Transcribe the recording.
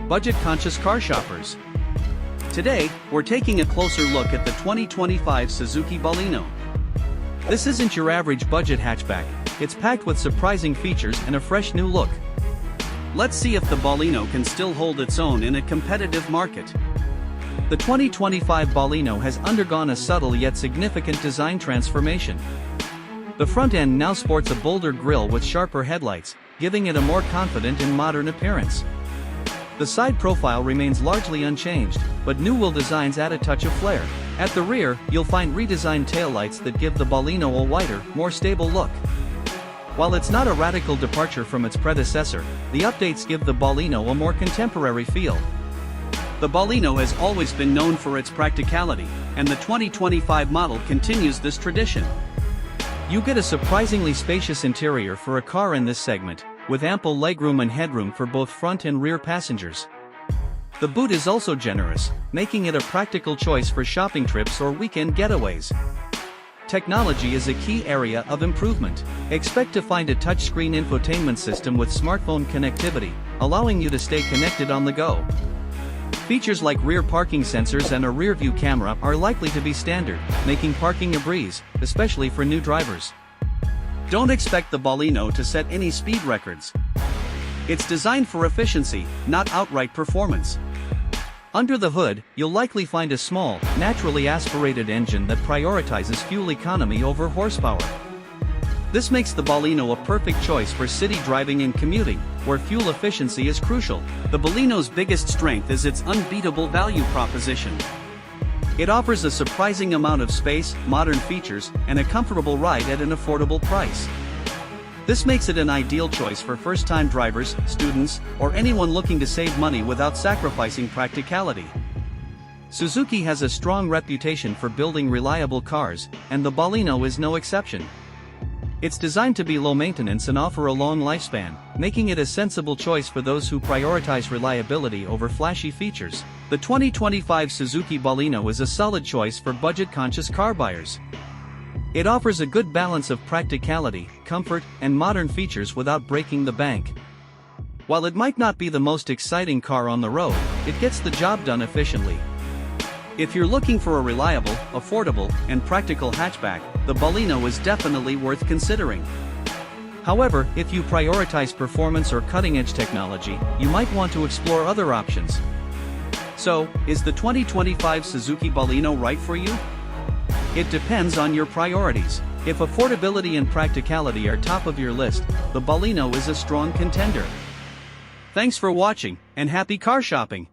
budget-conscious car shoppers. Today, we're taking a closer look at the 2025 Suzuki Baleno. This isn't your average budget hatchback, it's packed with surprising features and a fresh new look. Let's see if the Baleno can still hold its own in a competitive market. The 2025 Baleno has undergone a subtle yet significant design transformation. The front end now sports a bolder grille with sharper headlights, giving it a more confident and modern appearance. The side profile remains largely unchanged, but new wheel designs add a touch of flair. At the rear, you'll find redesigned taillights that give the Baleno a wider, more stable look. While it's not a radical departure from its predecessor, the updates give the Baleno a more contemporary feel. The Baleno has always been known for its practicality, and the 2025 model continues this tradition. You get a surprisingly spacious interior for a car in this segment, with ample legroom and headroom for both front and rear passengers. The boot is also generous, making it a practical choice for shopping trips or weekend getaways. Technology is a key area of improvement. Expect to find a touchscreen infotainment system with smartphone connectivity, allowing you to stay connected on the go. Features like rear parking sensors and a rear-view camera are likely to be standard, making parking a breeze, especially for new drivers. Don't expect the Baleno to set any speed records. It's designed for efficiency, not outright performance. Under the hood, you'll likely find a small, naturally aspirated engine that prioritizes fuel economy over horsepower. This makes the Baleno a perfect choice for city driving and commuting, where fuel efficiency is crucial. The Baleno's biggest strength is its unbeatable value proposition. It offers a surprising amount of space, modern features, and a comfortable ride at an affordable price. This makes it an ideal choice for first-time drivers, students, or anyone looking to save money without sacrificing practicality. Suzuki has a strong reputation for building reliable cars, and the Baleno is no exception. It's designed to be low maintenance and offer a long lifespan, making it a sensible choice for those who prioritize reliability over flashy features. The 2025 Suzuki Baleno is a solid choice for budget-conscious car buyers. It offers a good balance of practicality, comfort, and modern features without breaking the bank. While it might not be the most exciting car on the road, it gets the job done efficiently. If you're looking for a reliable, affordable, and practical hatchback, the Baleno is definitely worth considering. However, if you prioritize performance or cutting-edge technology, you might want to explore other options. So, is the 2025 Suzuki Baleno right for you? It depends on your priorities. If affordability and practicality are top of your list, the Baleno is a strong contender. Thanks for watching, and happy car shopping!